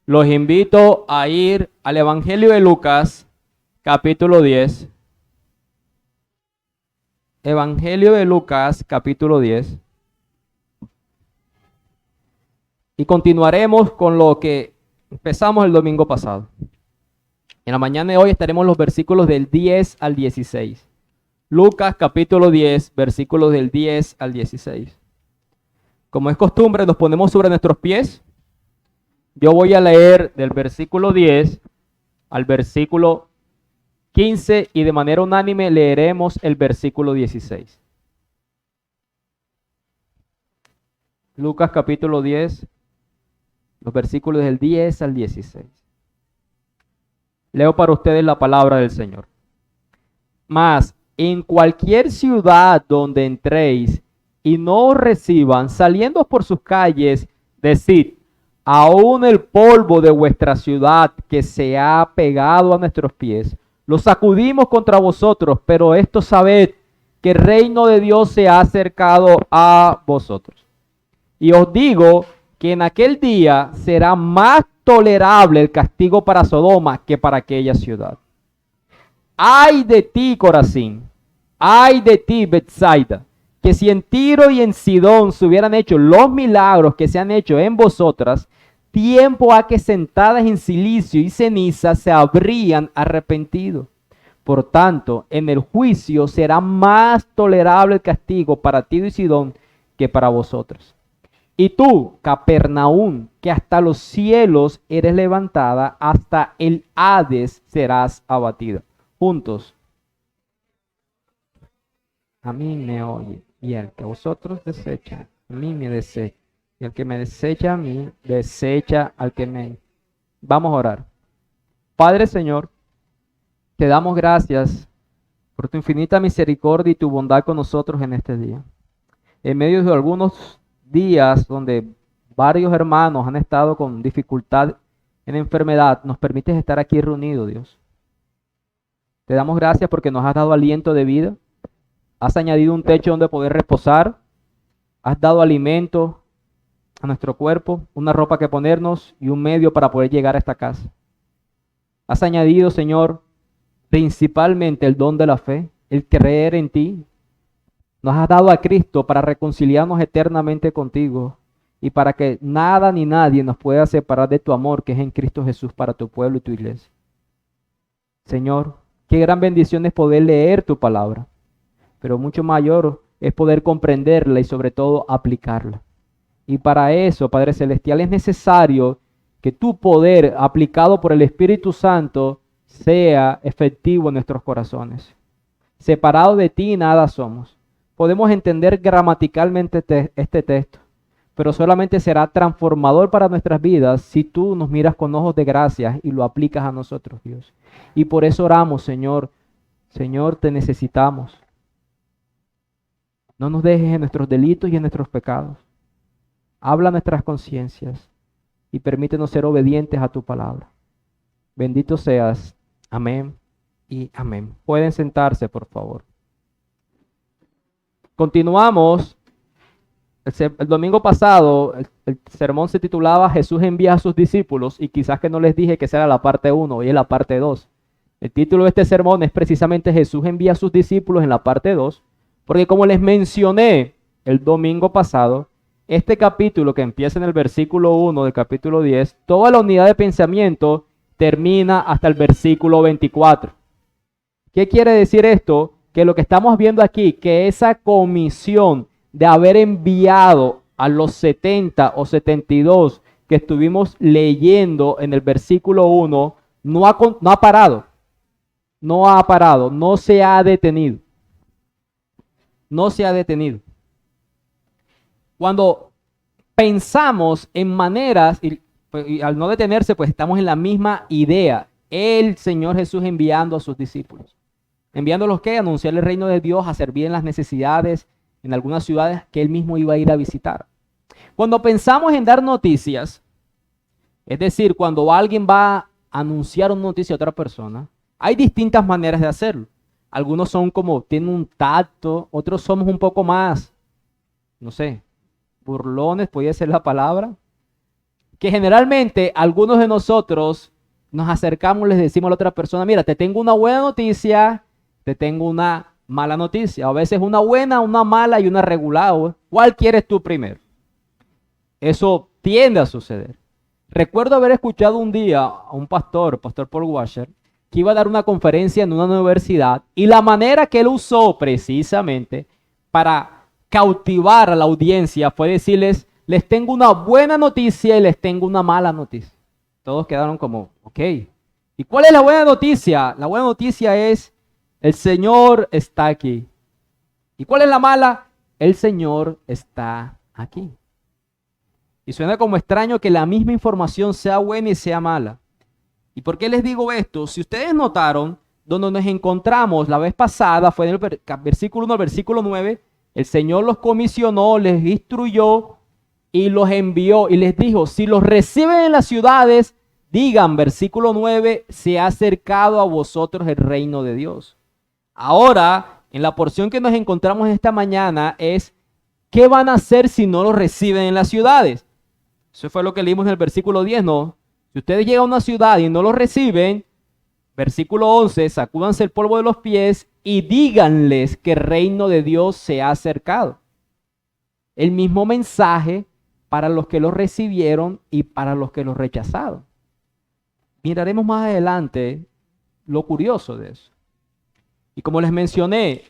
Los invito a ir al Evangelio de Lucas, capítulo 10. Evangelio de Lucas, capítulo 10. Y continuaremos con lo que empezamos el domingo pasado. En la mañana de hoy estaremos los versículos del 10 al 16. Lucas, capítulo 10, versículos del 10 al 16. Como es costumbre, nos ponemos sobre nuestros pies. Yo voy a leer del versículo 10 al versículo 15 y de manera unánime leeremos el versículo 16. Lucas capítulo 10, los versículos del 10 al 16. Leo para ustedes la palabra del Señor. Mas en cualquier ciudad donde entréis y no os reciban, saliendo por sus calles, decid: aún el polvo de vuestra ciudad que se ha pegado a nuestros pies, lo sacudimos contra vosotros, pero esto sabed, que el reino de Dios se ha acercado a vosotros. Y os digo que en aquel día será más tolerable el castigo para Sodoma que para aquella ciudad. Ay de ti, Corazín, ay de ti, Betsaida, que si en Tiro y en Sidón se hubieran hecho los milagros que se han hecho en vosotras, tiempo ha que sentadas en silicio y ceniza se habrían arrepentido. Por tanto, en el juicio será más tolerable el castigo para Tiro y Sidón que para vosotros. Y tú, Capernaum, que hasta los cielos eres levantada, hasta el Hades serás abatida. Juntos. A mí me oye, y el que vosotros desechan, a mí me desecha. Y el que me desecha a mí, desecha al que me... Vamos a orar. Padre Señor, te damos gracias por tu infinita misericordia y tu bondad con nosotros en este día. En medio de algunos días donde varios hermanos han estado con dificultad en enfermedad, nos permites estar aquí reunidos, Dios. Te damos gracias porque nos has dado aliento de vida, has añadido un techo donde poder reposar, has dado alimento a nuestro cuerpo, una ropa que ponernos y un medio para poder llegar a esta casa. Has añadido, Señor, principalmente el don de la fe, el creer en ti. Nos has dado a Cristo para reconciliarnos eternamente contigo y para que nada ni nadie nos pueda separar de tu amor que es en Cristo Jesús para tu pueblo y tu iglesia. Señor, qué gran bendición es poder leer tu palabra, pero mucho mayor es poder comprenderla y sobre todo aplicarla. Y para eso, Padre Celestial, es necesario que tu poder aplicado por el Espíritu Santo sea efectivo en nuestros corazones. Separados de ti nada somos. Podemos entender gramaticalmente este texto, pero solamente será transformador para nuestras vidas si tú nos miras con ojos de gracia y lo aplicas a nosotros, Dios. Y por eso oramos, Señor. Señor, te necesitamos. No nos dejes en nuestros delitos y en nuestros pecados. Habla nuestras conciencias y permítenos ser obedientes a tu palabra. Bendito seas. Amén y amén. Pueden sentarse, por favor. Continuamos. El domingo pasado, el sermón se titulaba Jesús envía a sus discípulos y quizás que no les dije que esa era la parte 1 y es la parte 2. El título de este sermón es precisamente Jesús envía a sus discípulos en la parte 2, porque como les mencioné el domingo pasado, este capítulo que empieza en el versículo 1 del capítulo 10, toda la unidad de pensamiento termina hasta el versículo 24. ¿Qué quiere decir esto? Que lo que estamos viendo aquí, que esa comisión de haber enviado a los 70 o 72 que estuvimos leyendo en el versículo 1, no ha parado, no se ha detenido. No se ha detenido. Cuando pensamos en maneras, y al no detenerse, pues estamos en la misma idea. El Señor Jesús enviando a sus discípulos. ¿Enviándolos qué? A anunciar el reino de Dios, a servir en las necesidades en algunas ciudades que Él mismo iba a ir a visitar. Cuando pensamos en dar noticias, es decir, cuando alguien va a anunciar una noticia a otra persona, hay distintas maneras de hacerlo. Algunos son como, tienen un tacto, otros somos un poco más, no sé, burlones, podría ser la palabra, que generalmente algunos de nosotros nos acercamos y les decimos a la otra persona, mira, te tengo una buena noticia, te tengo una mala noticia. A veces una buena, una mala y una regular. ¿Cuál quieres tú primero? Eso tiende a suceder. Recuerdo haber escuchado un día a un pastor, Pastor Paul Washer, que iba a dar una conferencia en una universidad y la manera que él usó precisamente para cautivar a la audiencia fue decirles, les tengo una buena noticia y les tengo una mala noticia. Todos quedaron como, ok. ¿Y cuál es la buena noticia? La buena noticia es, el Señor está aquí. ¿Y cuál es la mala? El Señor está aquí. Y suena como extraño que la misma información sea buena y sea mala. ¿Y por qué les digo esto? Si ustedes notaron, donde nos encontramos la vez pasada, fue en el versículo 1 al versículo 9, el Señor los comisionó, les instruyó y los envió y les dijo, si los reciben en las ciudades, digan, versículo 9, se ha acercado a vosotros el reino de Dios. Ahora, en la porción que nos encontramos esta mañana es, ¿qué van a hacer si no los reciben en las ciudades? Eso fue lo que leímos en el versículo 10, ¿no? Si ustedes llegan a una ciudad y no los reciben, versículo 11, sacúdanse el polvo de los pies y díganles que el reino de Dios se ha acercado. El mismo mensaje para los que lo recibieron y para los que lo rechazaron. Miraremos más adelante lo curioso de eso. Y como les mencioné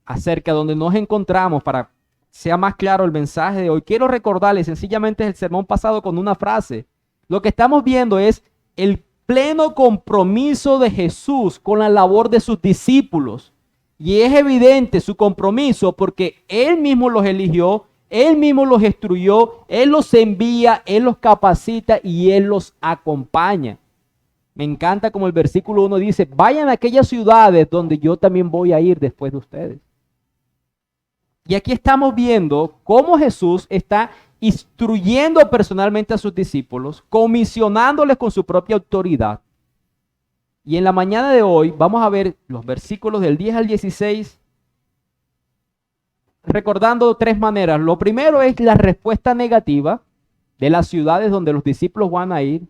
acerca de donde nos encontramos para sea más claro el mensaje de hoy, quiero recordarles sencillamente el sermón pasado con una frase. Lo que estamos viendo es el pleno compromiso de Jesús con la labor de sus discípulos. Y es evidente su compromiso porque Él mismo los eligió, Él mismo los instruyó, Él los envía, Él los capacita y Él los acompaña. Me encanta como el versículo 1 dice, vayan a aquellas ciudades donde yo también voy a ir después de ustedes. Y aquí estamos viendo cómo Jesús está instruyendo personalmente a sus discípulos, comisionándoles con su propia autoridad. Y en la mañana de hoy vamos a ver los versículos del 10 al 16, recordando tres maneras. Lo primero es la respuesta negativa de las ciudades donde los discípulos van a ir.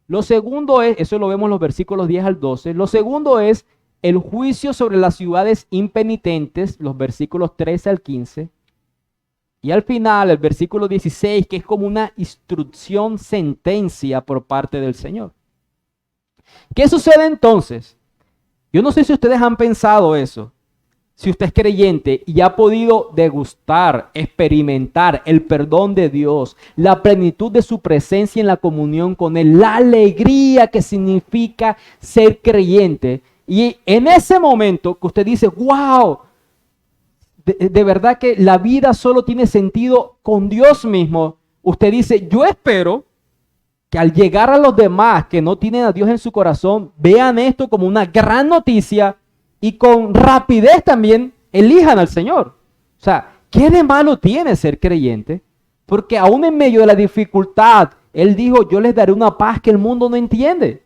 Lo segundo es, eso lo vemos en los versículos 10 al 12, lo segundo es el juicio sobre las ciudades impenitentes, los versículos 13 al 15. Y al final, el versículo 16, que es como una instrucción, sentencia por parte del Señor. ¿Qué sucede entonces? Yo no sé si ustedes han pensado eso. Si usted es creyente y ha podido degustar, experimentar el perdón de Dios, la plenitud de su presencia en la comunión con Él, la alegría que significa ser creyente. Y en ese momento que usted dice, wow, de verdad que la vida solo tiene sentido con Dios mismo. Usted dice, yo espero que al llegar a los demás que no tienen a Dios en su corazón, vean esto como una gran noticia y con rapidez también elijan al Señor. O sea, ¿qué de malo tiene ser creyente? Porque aún en medio de la dificultad, Él dijo, yo les daré una paz que el mundo no entiende.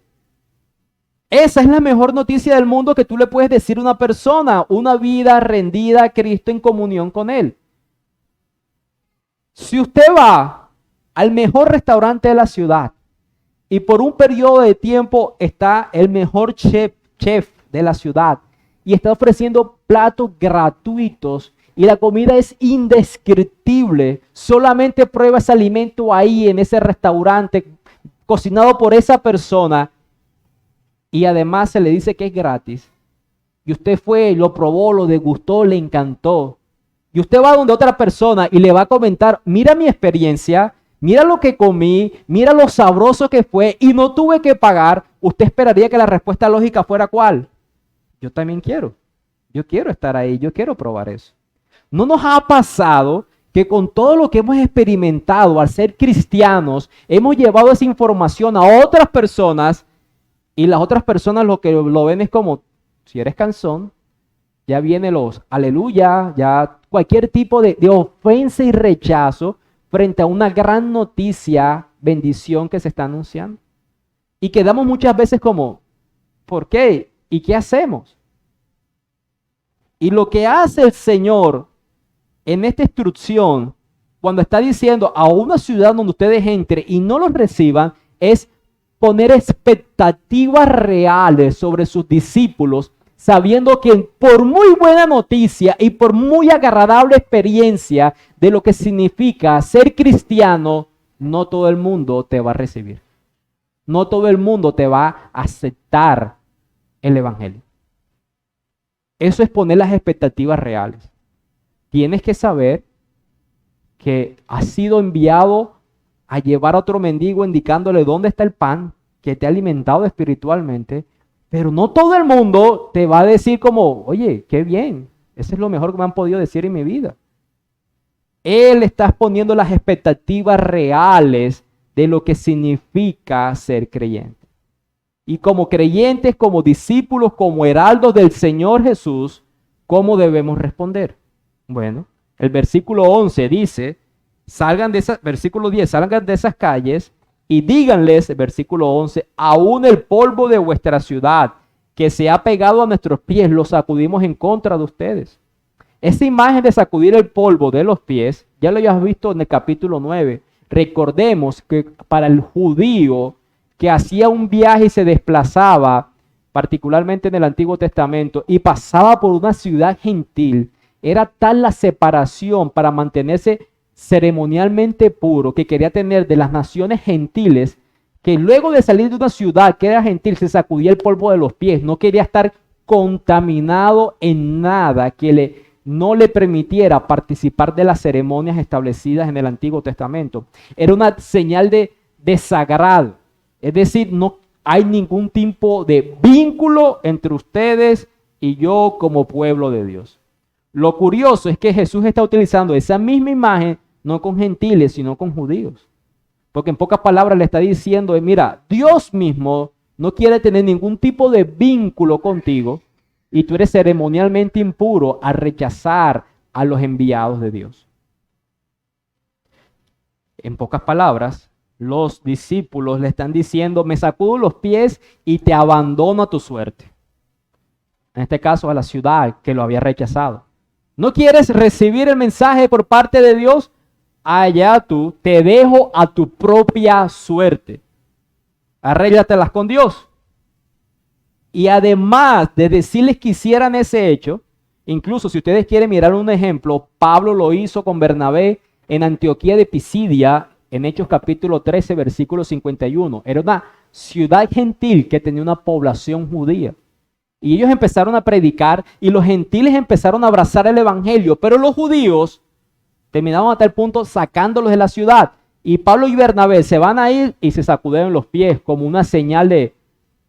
Esa es la mejor noticia del mundo que tú le puedes decir a una persona, una vida rendida a Cristo en comunión con Él. Si usted va al mejor restaurante de la ciudad y por un periodo de tiempo está el mejor chef de la ciudad y está ofreciendo platos gratuitos y la comida es indescriptible, solamente prueba ese alimento ahí en ese restaurante cocinado por esa persona, y además se le dice que es gratis, y usted fue, lo probó, lo degustó, le encantó, y usted va donde otra persona y le va a comentar, mira mi experiencia, mira lo que comí, mira lo sabroso que fue y no tuve que pagar, usted esperaría que la respuesta lógica fuera ¿cuál? Yo también quiero, yo quiero estar ahí, yo quiero probar eso. ¿No nos ha pasado que con todo lo que hemos experimentado al ser cristianos, hemos llevado esa información a otras personas? Y las otras personas lo que lo ven es como, si eres cansón, ya vienen los aleluya, ya cualquier tipo de ofensa y rechazo frente a una gran noticia, bendición que se está anunciando. Y quedamos muchas veces como, ¿por qué? ¿Y qué hacemos? Y lo que hace el Señor en esta instrucción cuando está diciendo a una ciudad donde ustedes entren y no los reciban, es poner expectativas reales sobre sus discípulos, sabiendo que por muy buena noticia y por muy agradable experiencia de lo que significa ser cristiano, no todo el mundo te va a recibir. No todo el mundo te va a aceptar el evangelio. Eso es poner las expectativas reales. Tienes que saber que has sido enviado a llevar a otro mendigo indicándole dónde está el pan que te ha alimentado espiritualmente, pero no todo el mundo te va a decir como, oye, qué bien, eso es lo mejor que me han podido decir en mi vida. Él está poniendo las expectativas reales de lo que significa ser creyente. Y como creyentes, como discípulos, como heraldos del Señor Jesús, ¿cómo debemos responder? Bueno, el versículo 11 dice, versículo 10, salgan de esas calles y díganles, el versículo 11, aún el polvo de vuestra ciudad que se ha pegado a nuestros pies, lo sacudimos en contra de ustedes. Esa imagen de sacudir el polvo de los pies, ya lo hayas visto en el capítulo 9. Recordemos que para el judío que hacía un viaje y se desplazaba, particularmente en el Antiguo Testamento, y pasaba por una ciudad gentil, era tal la separación para mantenerse ceremonialmente puro que quería tener de las naciones gentiles, que luego de salir de una ciudad que era gentil se sacudía el polvo de los pies, no quería estar contaminado en nada que no le permitiera participar de las ceremonias establecidas en el Antiguo Testamento. Era una señal de desagrado, es decir, no hay ningún tipo de vínculo entre ustedes y yo como pueblo de Dios. Lo curioso es que Jesús está utilizando esa misma imagen no con gentiles, sino con judíos. Porque en pocas palabras le está diciendo, mira, Dios mismo no quiere tener ningún tipo de vínculo contigo y tú eres ceremonialmente impuro al rechazar a los enviados de Dios. En pocas palabras, los discípulos le están diciendo, me sacudo los pies y te abandono a tu suerte. En este caso a la ciudad que lo había rechazado. ¿No quieres recibir el mensaje por parte de Dios? Allá tú, te dejo a tu propia suerte. Arréglatelas con Dios. Y además de decirles que hicieran ese hecho, incluso si ustedes quieren mirar un ejemplo, Pablo lo hizo con Bernabé en Antioquía de Pisidia, en Hechos capítulo 13, versículo 51. Era una ciudad gentil que tenía una población judía. Y ellos empezaron a predicar y los gentiles empezaron a abrazar el evangelio, pero los judíos terminaron a tal punto sacándolos de la ciudad. Y Pablo y Bernabé se van a ir y se sacudieron los pies como una señal de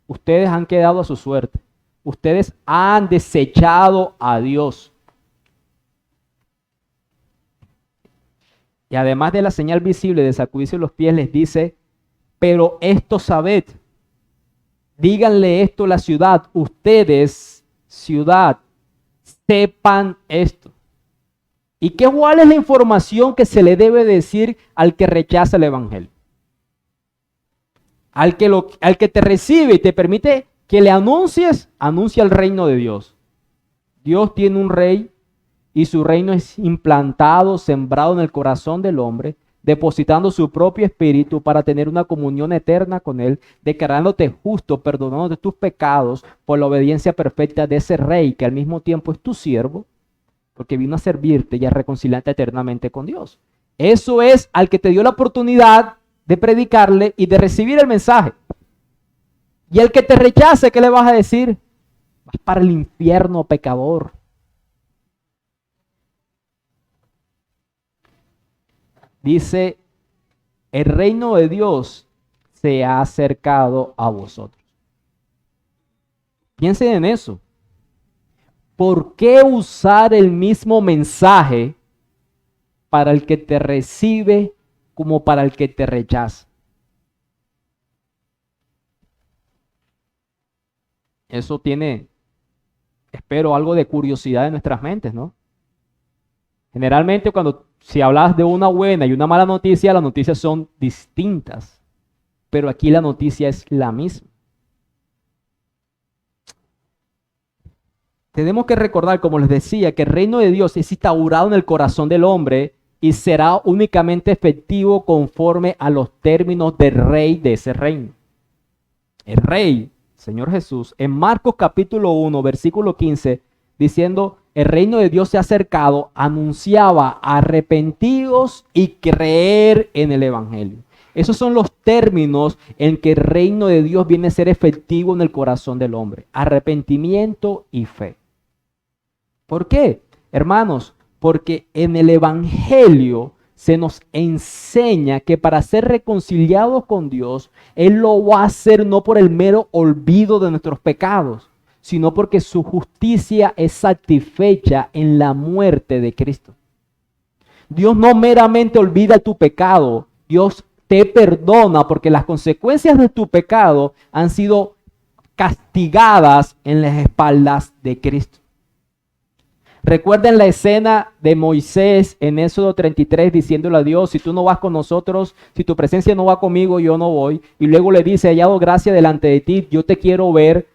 ustedes han quedado a su suerte. Ustedes han desechado a Dios. Y además de la señal visible de sacudirse los pies, les dice, pero esto sabed. Díganle esto a la ciudad. Ustedes, ciudad, sepan esto. ¿Y cuál es la información que se le debe decir al que rechaza el evangelio? Al que te recibe y te permite que le anuncies, anuncia el reino de Dios. Dios tiene un rey y su reino es implantado, sembrado en el corazón del hombre, depositando su propio espíritu para tener una comunión eterna con él, declarándote justo, perdonándote tus pecados por la obediencia perfecta de ese rey que al mismo tiempo es tu siervo, porque vino a servirte y a reconciliarte eternamente con Dios. Eso es al que te dio la oportunidad de predicarle y de recibir el mensaje. Y el que te rechace, ¿qué le vas a decir? Vas para el infierno, pecador. Dice, el reino de Dios se ha acercado a vosotros. Piensen en eso. ¿Por qué usar el mismo mensaje para el que te recibe como para el que te rechaza? Eso tiene, espero, algo de curiosidad en nuestras mentes, ¿no? Generalmente si hablas de una buena y una mala noticia, las noticias son distintas, pero aquí la noticia es la misma. Tenemos que recordar, como les decía, que el reino de Dios es instaurado en el corazón del hombre y será únicamente efectivo conforme a los términos del rey de ese reino. El rey, Señor Jesús, en Marcos capítulo 1, versículo 15, diciendo, el reino de Dios se ha acercado, anunciaba, arrepentidos y creer en el evangelio. Esos son los términos en que el reino de Dios viene a ser efectivo en el corazón del hombre. Arrepentimiento y fe. ¿Por qué? Hermanos, porque en el evangelio se nos enseña que para ser reconciliados con Dios, Él lo va a hacer no por el mero olvido de nuestros pecados, sino porque su justicia es satisfecha en la muerte de Cristo. Dios no meramente olvida tu pecado, Dios te perdona porque las consecuencias de tu pecado han sido castigadas en las espaldas de Cristo. Recuerden la escena de Moisés en Éxodo 33 diciéndole a Dios, si tú no vas con nosotros, si tu presencia no va conmigo, yo no voy. Y luego le dice, hallado gracia delante de ti, yo te quiero ver.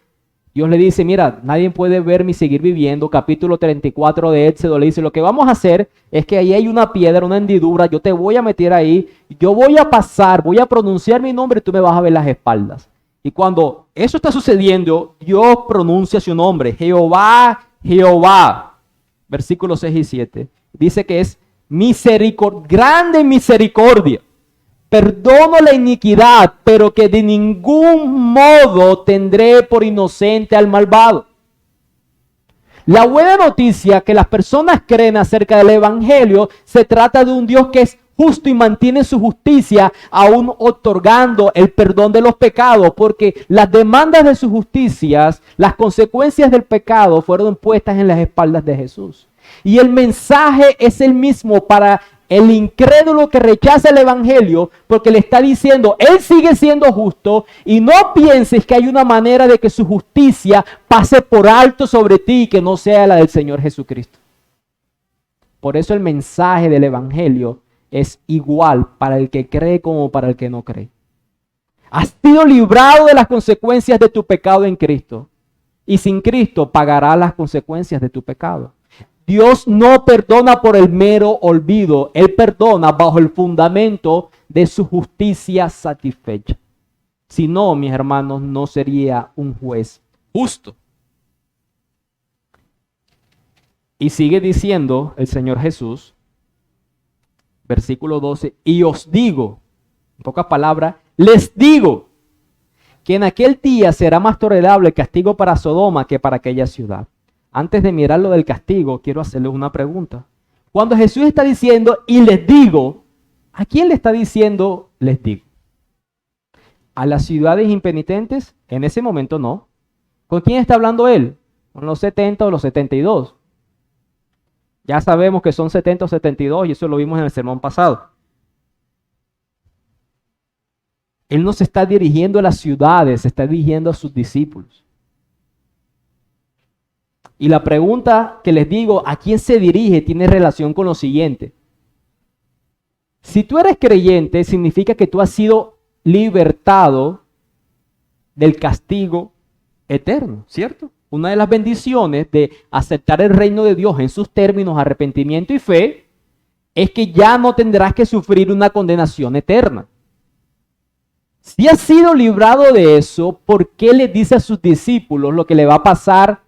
Dios le dice, mira, nadie puede verme y seguir viviendo. Capítulo 34 de Éxodo le dice, lo que vamos a hacer es que ahí hay una piedra, una hendidura, yo te voy a meter ahí, yo voy a pasar, voy a pronunciar mi nombre y tú me vas a ver las espaldas. Y cuando eso está sucediendo, Dios pronuncia su nombre, Jehová, Jehová. Versículos 6 y 7. Dice que es grande misericordia. Perdono la iniquidad, pero que de ningún modo tendré por inocente al malvado. La buena noticia que las personas creen acerca del evangelio se trata de un Dios que es justo y mantiene su justicia, aún otorgando el perdón de los pecados, porque las demandas de sus justicias, las consecuencias del pecado fueron puestas en las espaldas de Jesús. Y el mensaje es el mismo para el incrédulo que rechaza el evangelio, porque le está diciendo, Él sigue siendo justo y no pienses que hay una manera de que su justicia pase por alto sobre ti y que no sea la del Señor Jesucristo. Por eso el mensaje del evangelio es igual para el que cree como para el que no cree. Has sido librado de las consecuencias de tu pecado en Cristo y sin Cristo pagarás las consecuencias de tu pecado. Dios no perdona por el mero olvido, Él perdona bajo el fundamento de su justicia satisfecha. Si no, mis hermanos, no sería un juez justo. Y sigue diciendo el Señor Jesús, versículo 12, y os digo, en pocas palabras, les digo, que en aquel día será más tolerable el castigo para Sodoma que para aquella ciudad. Antes de mirar lo del castigo, quiero hacerles una pregunta. Cuando Jesús está diciendo, y les digo, ¿a quién le está diciendo, les digo? ¿A las ciudades impenitentes? En ese momento no. ¿Con quién está hablando Él? ¿Con los 70 o los 72? Ya sabemos que son 70 o 72 y eso lo vimos en el sermón pasado. Él no se está dirigiendo a las ciudades, se está dirigiendo a sus discípulos. Y la pregunta que les digo, ¿a quién se dirige? Tiene relación con lo siguiente. Si tú eres creyente, significa que tú has sido libertado del castigo eterno, ¿cierto? Una de las bendiciones de aceptar el reino de Dios en sus términos, arrepentimiento y fe, es que ya no tendrás que sufrir una condenación eterna. Si has sido librado de eso, ¿por qué le dice a sus discípulos lo que le va a pasar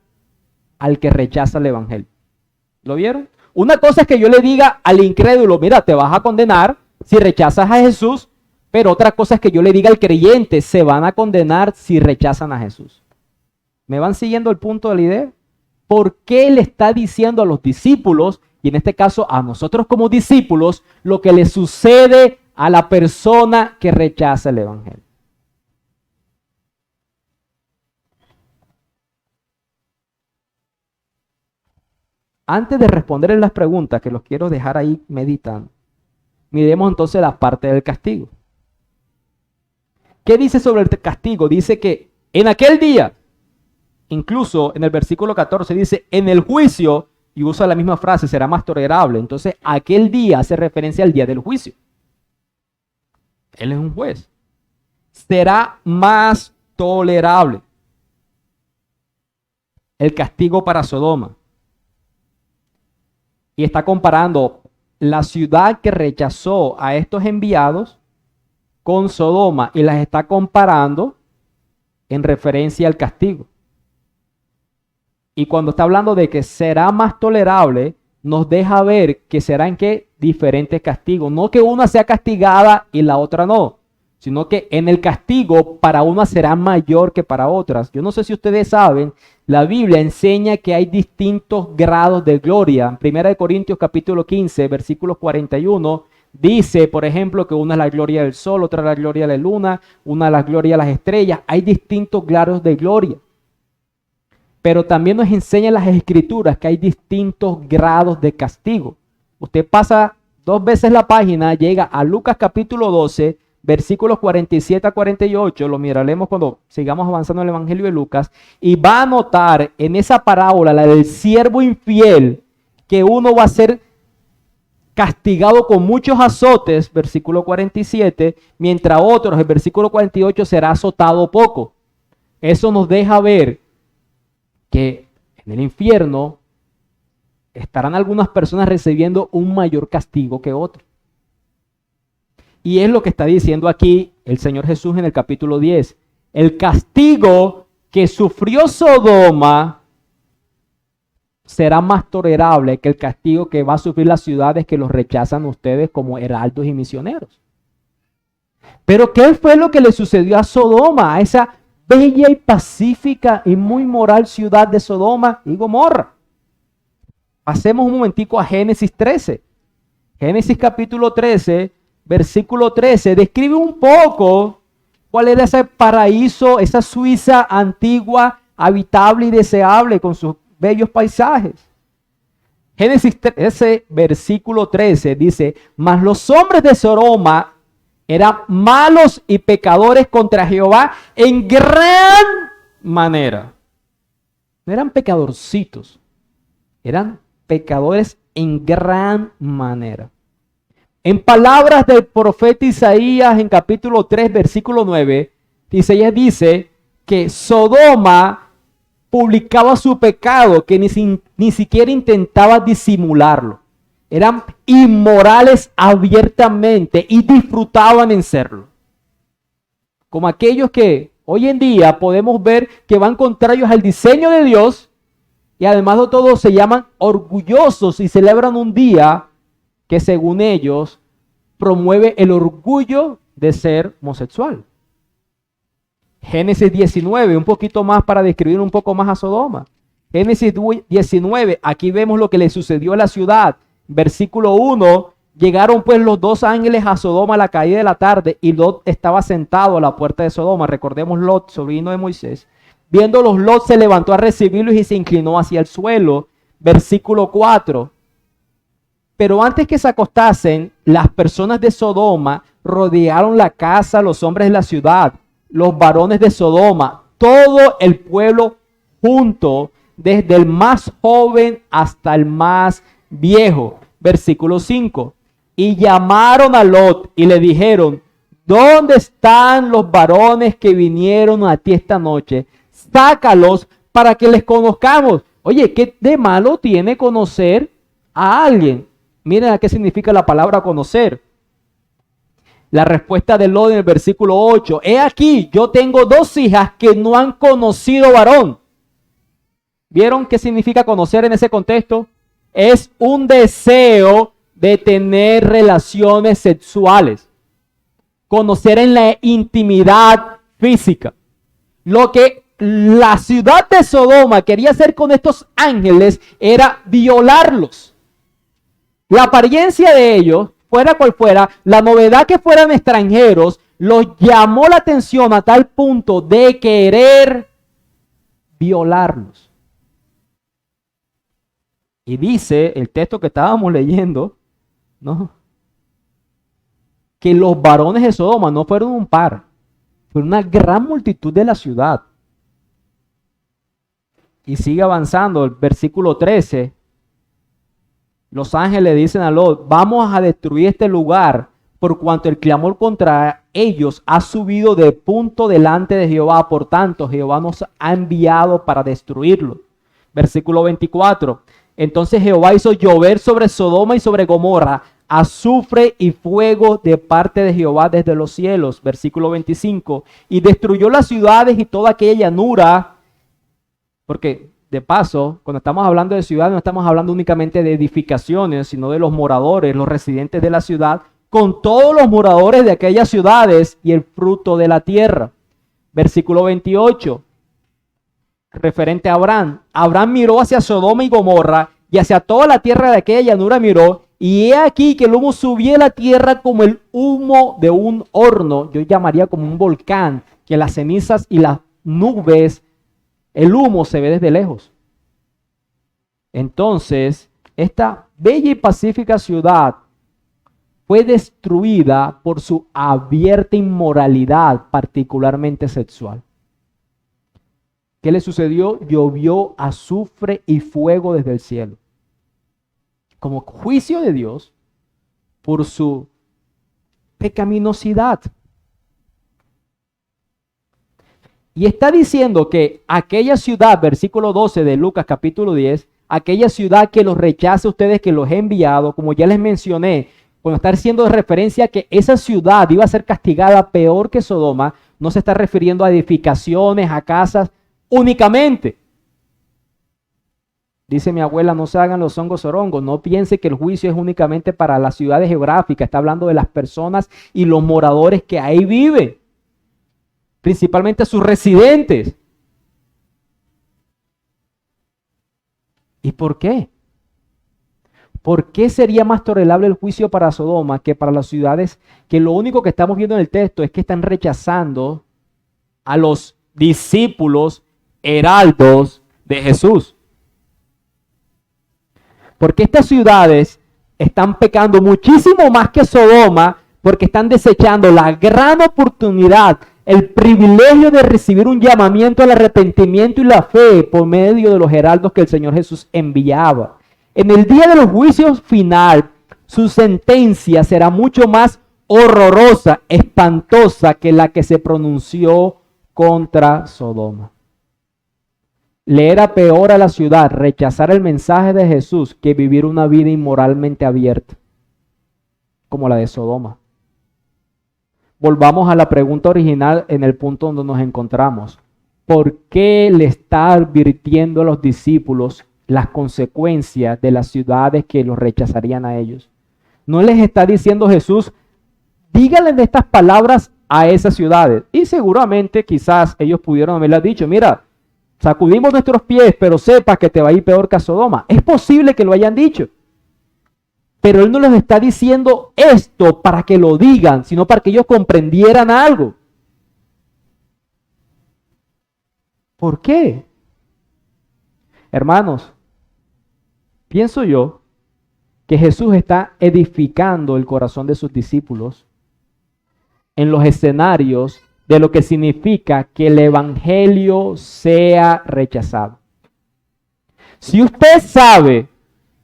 al que rechaza el evangelio? ¿Lo vieron? Una cosa es que yo le diga al incrédulo, mira, te vas a condenar si rechazas a Jesús, pero otra cosa es que yo le diga al creyente, se van a condenar si rechazan a Jesús. ¿Me van siguiendo el punto de la idea? ¿Por qué le está diciendo a los discípulos, y en este caso a nosotros como discípulos, lo que le sucede a la persona que rechaza el evangelio? Antes de responderles las preguntas, que los quiero dejar ahí meditando, miremos entonces la parte del castigo. ¿Qué dice sobre el castigo? Dice que en aquel día, incluso en el versículo 14 dice, en el juicio, y usa la misma frase, será más tolerable. Entonces, aquel día hace referencia al día del juicio. Él es un juez. Será más tolerable el castigo para Sodoma. Y está comparando la ciudad que rechazó a estos enviados con Sodoma y las está comparando en referencia al castigo. Y cuando está hablando de que será más tolerable, nos deja ver que serán ¿qué? Diferentes castigos. No que una sea castigada y la otra no, sino que en el castigo para una será mayor que para otras. Yo no sé si ustedes saben, la Biblia enseña que hay distintos grados de gloria. En 1 Corintios capítulo 15, versículos 41, dice, por ejemplo, que una es la gloria del sol, otra es la gloria de la luna, una es la gloria de las estrellas. Hay distintos grados de gloria. Pero también nos enseñan las escrituras que hay distintos grados de castigo. Usted pasa 2 veces la página, llega a Lucas capítulo 12, versículos 47 a 48, lo miraremos cuando sigamos avanzando en el Evangelio de Lucas, y va a notar en esa parábola, la del siervo infiel, que uno va a ser castigado con muchos azotes, versículo 47, mientras otros, el versículo 48, será azotado poco. Eso nos deja ver que en el infierno estarán algunas personas recibiendo un mayor castigo que otros. Y es lo que está diciendo aquí el Señor Jesús en el capítulo 10. El castigo que sufrió Sodoma será más tolerable que el castigo que va a sufrir las ciudades que los rechazan ustedes como heraldos y misioneros. Pero ¿qué fue lo que le sucedió a Sodoma, a esa bella y pacífica y muy moral ciudad de Sodoma y Gomorra? Pasemos un momentico a Génesis 13. Génesis capítulo 13, versículo 13, describe un poco cuál era ese paraíso, esa Suiza antigua, habitable y deseable con sus bellos paisajes. Génesis 13, versículo 13 dice, mas los hombres de Sodoma eran malos y pecadores contra Jehová en gran manera. No eran pecadorcitos, eran pecadores en gran manera. En palabras del profeta Isaías en capítulo 3, versículo 9, Isaías dice que Sodoma publicaba su pecado, que ni siquiera intentaba disimularlo. Eran inmorales abiertamente y disfrutaban en serlo. Como aquellos que hoy en día podemos ver que van contrarios al diseño de Dios y además de todo se llaman orgullosos y celebran un día que según ellos promueve el orgullo de ser homosexual. Génesis 19, un poquito más para describir un poco más a Sodoma. Génesis 19, aquí vemos lo que le sucedió a la ciudad. Versículo 1, llegaron pues los 2 ángeles a Sodoma a la caída de la tarde y Lot estaba sentado a la puerta de Sodoma. Recordemos Lot, sobrino de Moisés. Viéndolos, Lot se levantó a recibirlos y se inclinó hacia el suelo. Versículo 4. Pero antes que se acostasen, las personas de Sodoma rodearon la casa, los hombres de la ciudad, los varones de Sodoma, todo el pueblo junto, desde el más joven hasta el más viejo. Versículo 5. Y llamaron a Lot y le dijeron, ¿dónde están los varones que vinieron a ti esta noche? Sácalos para que les conozcamos. Oye, ¿qué de malo tiene conocer a alguien? Miren a qué significa la palabra conocer. La respuesta de Lot en el versículo 8. He aquí, yo tengo 2 hijas que no han conocido varón. ¿Vieron qué significa conocer en ese contexto? Es un deseo de tener relaciones sexuales. Conocer en la intimidad física. Lo que la ciudad de Sodoma quería hacer con estos ángeles era violarlos. La apariencia de ellos, fuera cual fuera, la novedad que fueran extranjeros, los llamó la atención a tal punto de querer violarlos. Y dice el texto que estábamos leyendo, ¿no?, que los varones de Sodoma no fueron un par, fueron una gran multitud de la ciudad. Y sigue avanzando el versículo 13. Los ángeles dicen a Lot, vamos a destruir este lugar por cuanto el clamor contra ellos ha subido de punto delante de Jehová. Por tanto, Jehová nos ha enviado para destruirlo. Versículo 24. Entonces Jehová hizo llover sobre Sodoma y sobre Gomorra azufre y fuego de parte de Jehová desde los cielos. Versículo 25. Y destruyó las ciudades y toda aquella llanura. Porque de paso, cuando estamos hablando de ciudad, no estamos hablando únicamente de edificaciones, sino de los moradores, los residentes de la ciudad, con todos los moradores de aquellas ciudades y el fruto de la tierra. Versículo 28. Referente a Abraham. Abraham miró hacia Sodoma y Gomorra y hacia toda la tierra de aquella llanura miró, y he aquí que el humo subía a la tierra como el humo de un horno. Yo llamaría como un volcán, que las cenizas y las nubes, el humo se ve desde lejos. Entonces, esta bella y pacífica ciudad fue destruida por su abierta inmoralidad, particularmente sexual. ¿Qué le sucedió? Llovió azufre y fuego desde el cielo, como juicio de Dios por su pecaminosidad. Y está diciendo que aquella ciudad, versículo 12 de Lucas capítulo 10, aquella ciudad que los rechaza a ustedes, que los he enviado, como ya les mencioné, cuando está haciendo referencia a que esa ciudad iba a ser castigada peor que Sodoma, no se está refiriendo a edificaciones, a casas únicamente. Dice mi abuela, no se hagan los hongos orongos, no piense que el juicio es únicamente para las ciudades geográficas, está hablando de las personas y los moradores que ahí viven, principalmente sus residentes. ¿Y por qué? ¿Por qué sería más tolerable el juicio para Sodoma que para las ciudades que lo único que estamos viendo en el texto es que están rechazando a los discípulos heraldos de Jesús? Porque estas ciudades están pecando muchísimo más que Sodoma, porque están desechando la gran oportunidad, el privilegio de recibir un llamamiento al arrepentimiento y la fe por medio de los heraldos que el Señor Jesús enviaba. En el día de los juicios final, su sentencia será mucho más horrorosa, espantosa que la que se pronunció contra Sodoma. Le era peor a la ciudad rechazar el mensaje de Jesús que vivir una vida inmoralmente abierta, como la de Sodoma. Volvamos a la pregunta original en el punto donde nos encontramos. ¿Por qué le está advirtiendo a los discípulos las consecuencias de las ciudades que los rechazarían a ellos? No les está diciendo Jesús, díganle de estas palabras a esas ciudades. Y seguramente quizás ellos pudieron haberles dicho, mira, sacudimos nuestros pies, pero sepa que te va a ir peor que a Sodoma. Es posible que lo hayan dicho. Pero Él no les está diciendo esto para que lo digan, sino para que ellos comprendieran algo. ¿Por qué? Hermanos, pienso yo que Jesús está edificando el corazón de sus discípulos en los escenarios de lo que significa que el evangelio sea rechazado. Si usted sabe,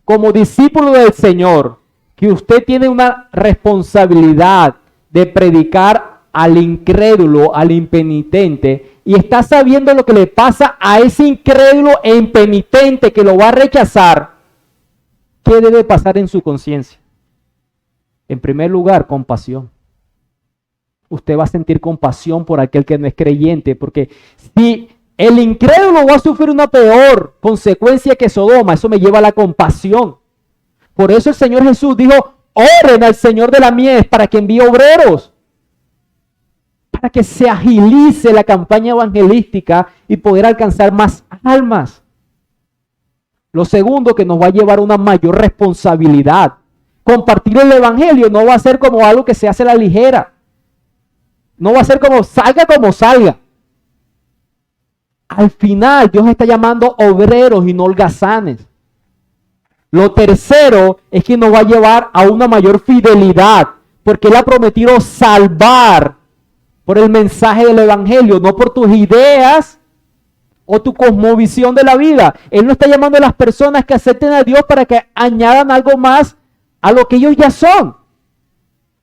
como discípulo del Señor, que usted tiene una responsabilidad de predicar al incrédulo, al impenitente, y está sabiendo lo que le pasa a ese incrédulo e impenitente que lo va a rechazar, ¿qué debe pasar en su conciencia? En primer lugar, compasión. Usted va a sentir compasión por aquel que no es creyente, porque si el incrédulo va a sufrir una peor consecuencia que Sodoma, eso me lleva a la compasión. Por eso el Señor Jesús dijo, oren al Señor de la mies para que envíe obreros, para que se agilice la campaña evangelística y poder alcanzar más almas. Lo segundo que nos va a llevar a una mayor responsabilidad. Compartir el evangelio no va a ser como algo que se hace a la ligera. No va a ser como salga. Al final Dios está llamando obreros y no holgazanes. Lo tercero es que nos va a llevar a una mayor fidelidad, porque Él ha prometido salvar por el mensaje del evangelio, no por tus ideas o tu cosmovisión de la vida. Él no está llamando a las personas que acepten a Dios para que añadan algo más a lo que ellos ya son.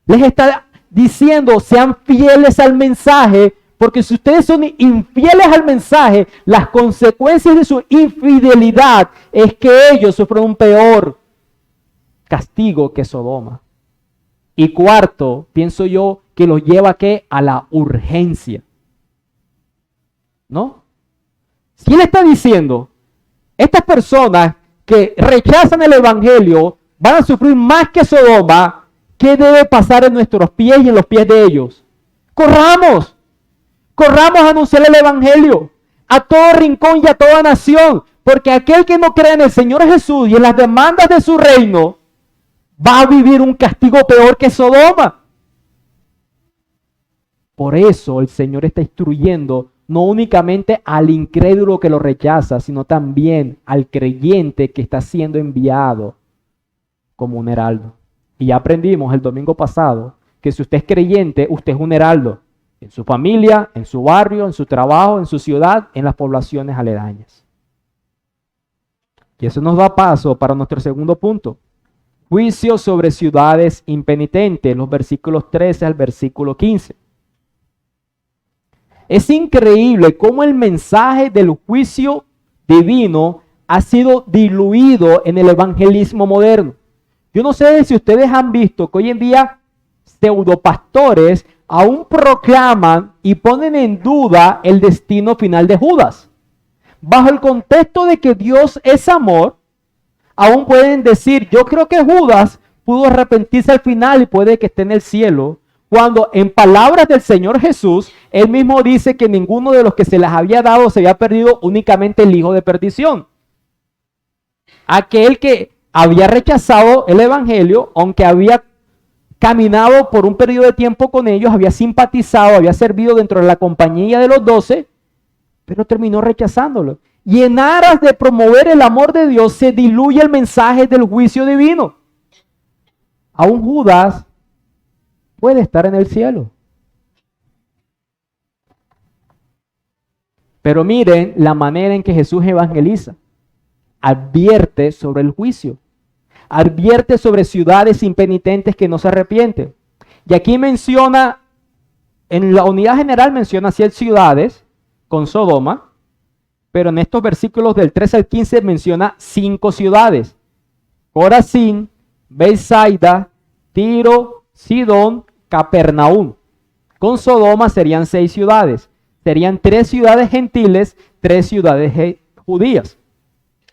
Les está diciendo, sean fieles al mensaje, Porque si ustedes son infieles al mensaje, las consecuencias de su infidelidad es que ellos sufren un peor castigo que Sodoma. Y cuarto, pienso yo, que los lleva a la urgencia. ¿No? Si él está diciendo, estas personas que rechazan el evangelio van a sufrir más que Sodoma, ¿qué debe pasar en nuestros pies y en los pies de ellos? Corramos a anunciar el evangelio a todo rincón y a toda nación, porque aquel que no cree en el Señor Jesús y en las demandas de su reino, va a vivir un castigo peor que Sodoma. Por eso el Señor está instruyendo no únicamente al incrédulo que lo rechaza, sino también al creyente que está siendo enviado como un heraldo. Y ya aprendimos el domingo pasado que si usted es creyente, usted es un heraldo en su familia, en su barrio, en su trabajo, en su ciudad, en las poblaciones aledañas. Y eso nos da paso para nuestro segundo punto. Juicio sobre ciudades impenitentes, los versículos 13 al versículo 15. Es increíble cómo el mensaje del juicio divino ha sido diluido en el evangelismo moderno. Yo no sé si ustedes han visto que hoy en día pseudopastores aún proclaman y ponen en duda el destino final de Judas. Bajo el contexto de que Dios es amor, aún pueden decir, yo creo que Judas pudo arrepentirse al final y puede que esté en el cielo, cuando en palabras del Señor Jesús, él mismo dice que ninguno de los que se les había dado se había perdido, únicamente el hijo de perdición. Aquel que había rechazado el evangelio, aunque había caminado por un periodo de tiempo con ellos, había simpatizado, había servido dentro de la compañía de los 12, pero terminó rechazándolo. Y en aras de promover el amor de Dios, se diluye el mensaje del juicio divino. Aún Judas puede estar en el cielo. Pero miren la manera en que Jesús evangeliza. Advierte sobre el juicio. Advierte sobre ciudades impenitentes que no se arrepienten. Y aquí menciona, en la unidad general menciona 7 ciudades con Sodoma, pero en estos versículos del 13 al 15 menciona 5 ciudades. Corazín, Betsaida, Tiro, Sidón, Capernaum. Con Sodoma serían 6 ciudades. Serían 3 ciudades gentiles, 3 ciudades judías.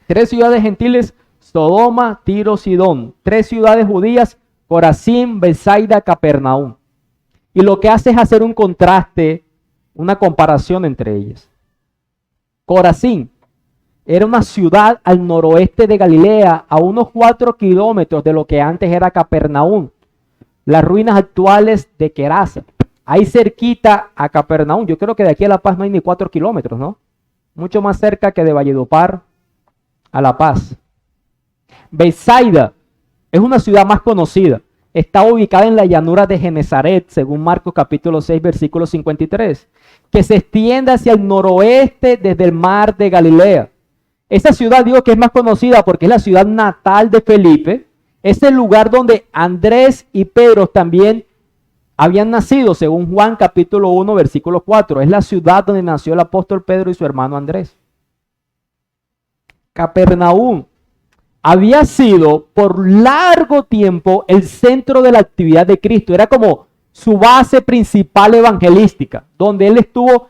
3 ciudades gentiles, Sodoma, Tiro, Sidón. 3 ciudades judías, Corazín, Betsaida, Capernaum. Y lo que hace es hacer un contraste, una comparación entre ellas. Corazín era una ciudad al noroeste de Galilea, a unos 4 kilómetros de lo que antes era Capernaum, las ruinas actuales de Gerasa. Ahí cerquita a Capernaum, yo creo que de aquí a La Paz no hay ni 4 kilómetros, ¿no? Mucho más cerca que de Valledupar a La Paz. Betsaida es una ciudad más conocida. Está ubicada en la llanura de Genezaret, según Marcos capítulo 6, versículo 53, que se extiende hacia el noroeste desde el mar de Galilea. Esa ciudad digo que es más conocida porque es la ciudad natal de Felipe. Es el lugar donde Andrés y Pedro también habían nacido, según Juan capítulo 1, versículo 4. Es la ciudad donde nació el apóstol Pedro y su hermano Andrés. Capernaum había sido por largo tiempo el centro de la actividad de Cristo. Era como su base principal evangelística, donde él estuvo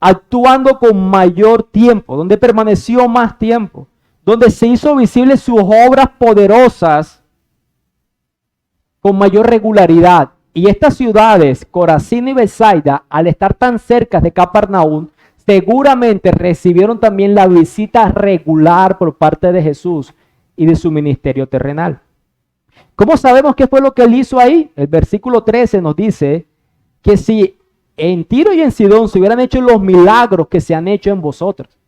actuando con mayor tiempo, donde permaneció más tiempo, donde se hizo visibles sus obras poderosas con mayor regularidad. Y estas ciudades, Corazín y Betsaida, al estar tan cerca de Capernaum, seguramente recibieron también la visita regular por parte de Jesús y de su ministerio terrenal. ¿Cómo sabemos qué fue lo que él hizo ahí? El versículo 13 nos dice que si en Tiro y en Sidón se hubieran hecho los milagros que se han hecho en vosotros,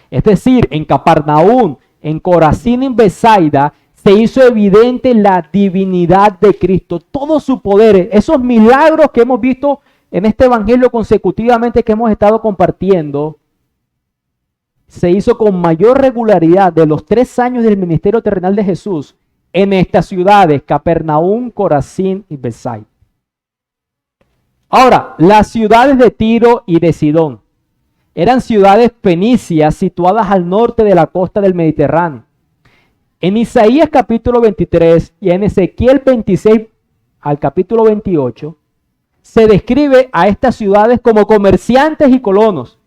es decir, en Capernaum, en Corazín y en Betsaida, se hizo evidente la divinidad de Cristo, todo su poder, esos milagros que hemos visto en este evangelio consecutivamente que hemos estado compartiendo, se hizo con mayor regularidad de los 3 años del ministerio terrenal de Jesús en estas ciudades, Capernaum, Corazín y Betsaida. Ahora, las ciudades de Tiro y de Sidón eran ciudades fenicias situadas al norte de la costa del Mediterráneo. En Isaías capítulo 23 y en Ezequiel 26 al capítulo 28, se describe a estas ciudades como comerciantes y colonos,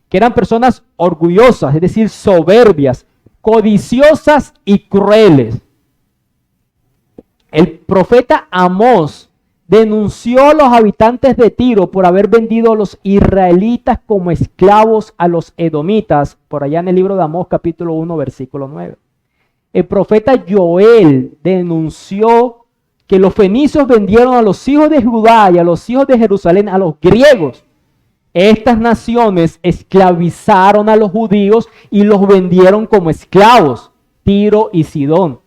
que eran personas orgullosas, es decir, soberbias, codiciosas y crueles. El profeta Amós denunció a los habitantes de Tiro por haber vendido a los israelitas como esclavos a los edomitas, por allá en el libro de Amós capítulo 1 versículo 9. El profeta Joel denunció que los fenicios vendieron a los hijos de Judá y a los hijos de Jerusalén a los griegos. Estas naciones esclavizaron a los judíos y los vendieron como esclavos, Tiro y Sidón.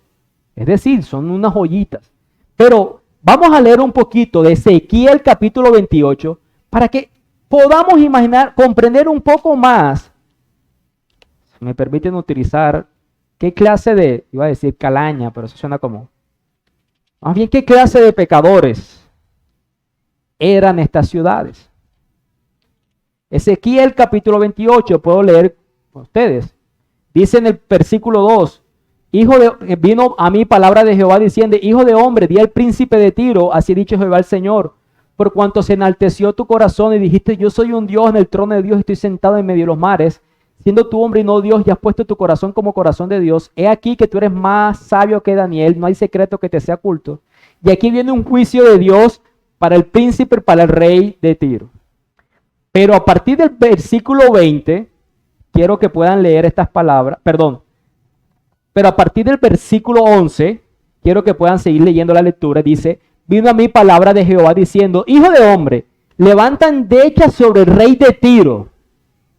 Es decir, son unas joyitas. Pero vamos a leer un poquito de Ezequiel capítulo 28 para que podamos imaginar, comprender un poco más. Si me permiten utilizar, ¿qué clase de, iba a decir calaña, pero eso suena como, más bien qué clase de pecadores eran estas ciudades? Ezequiel capítulo 28, puedo leer con ustedes. Dice en el versículo 2, vino a mí palabra de Jehová diciendo, hijo de hombre, di al príncipe de Tiro, así ha dicho Jehová el Señor, por cuanto se enalteció tu corazón y dijiste, yo soy un Dios en el trono de Dios, estoy sentado en medio de los mares, siendo tú hombre y no Dios, y has puesto tu corazón como corazón de Dios, he aquí que tú eres más sabio que Daniel, no hay secreto que te sea oculto. Y aquí viene un juicio de Dios para el príncipe, para el rey de Tiro. Pero a partir del versículo 20, quiero que puedan leer estas palabras, pero a partir del versículo 11, quiero que puedan seguir leyendo la lectura, dice, vino a mí palabra de Jehová diciendo, hijo de hombre, levanta endecha sobre el rey de Tiro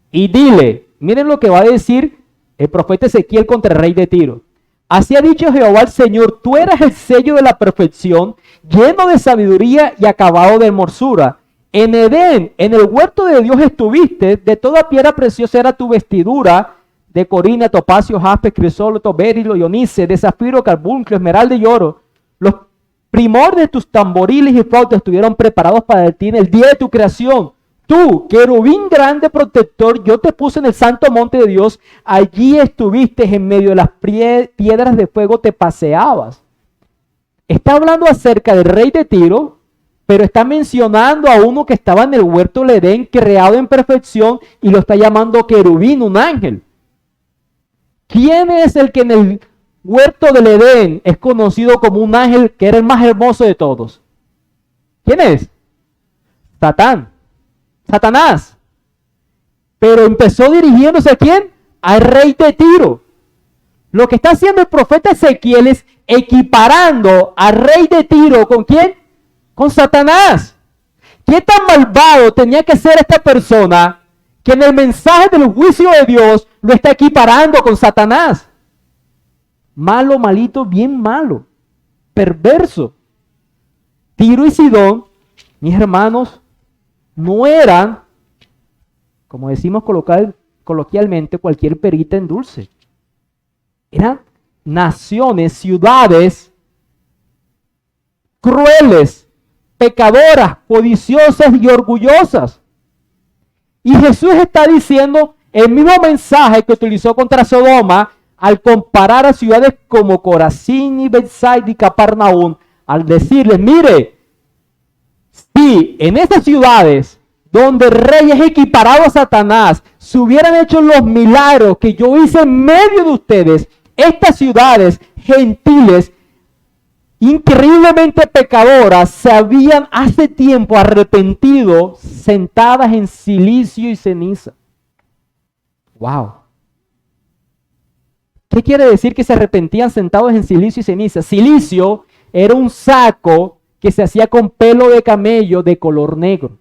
y dile, miren lo que va a decir el profeta Ezequiel contra el rey de Tiro. Así ha dicho Jehová el Señor, tú eras el sello de la perfección, lleno de sabiduría y acabado de hermosura. En Edén, en el huerto de Dios estuviste, de toda piedra preciosa era tu vestidura, de corina, topacio, jaspe, crisólito, berilo, ionice, de zafiro, carbunclo, esmeralda y oro. Los primores de tus tamboriles y flautas estuvieron preparados para ti en el día de tu creación. Tú, querubín grande protector, yo te puse en el santo monte de Dios, allí estuviste en medio de las piedras de fuego, te paseabas. Está hablando acerca del rey de Tiro, pero está mencionando a uno que estaba en el huerto del Edén, creado en perfección, y lo está llamando querubín, un ángel. ¿Quién es el que en el huerto del Edén es conocido como un ángel que era el más hermoso de todos? ¿Quién es? Satanás. Pero empezó dirigiéndose ¿a quién? Al rey de Tiro. Lo que está haciendo el profeta Ezequiel es equiparando al rey de Tiro ¿con quién? Con Satanás. ¿Qué tan malvado tenía que ser esta persona que en el mensaje del juicio de Dios lo está equiparando con Satanás? Malo, malito, bien malo, perverso. Tiro y Sidón, mis hermanos, no eran, como decimos coloquialmente, cualquier perita en dulce. Eran naciones, ciudades crueles, pecadoras, codiciosas y orgullosas. Y Jesús está diciendo el mismo mensaje que utilizó contra Sodoma al comparar a ciudades como Corazín y Betsaida y Capernaum, al decirles, mire, si en estas ciudades donde el rey es equiparado a Satanás, se hubieran hecho los milagros que yo hice en medio de ustedes, estas ciudades gentiles, increíblemente pecadoras, se habían hace tiempo arrepentido, sentadas en silicio y ceniza. Wow. ¿Qué quiere decir que se arrepentían sentados en silicio y ceniza? Silicio era un saco que se hacía con pelo de camello de color negro,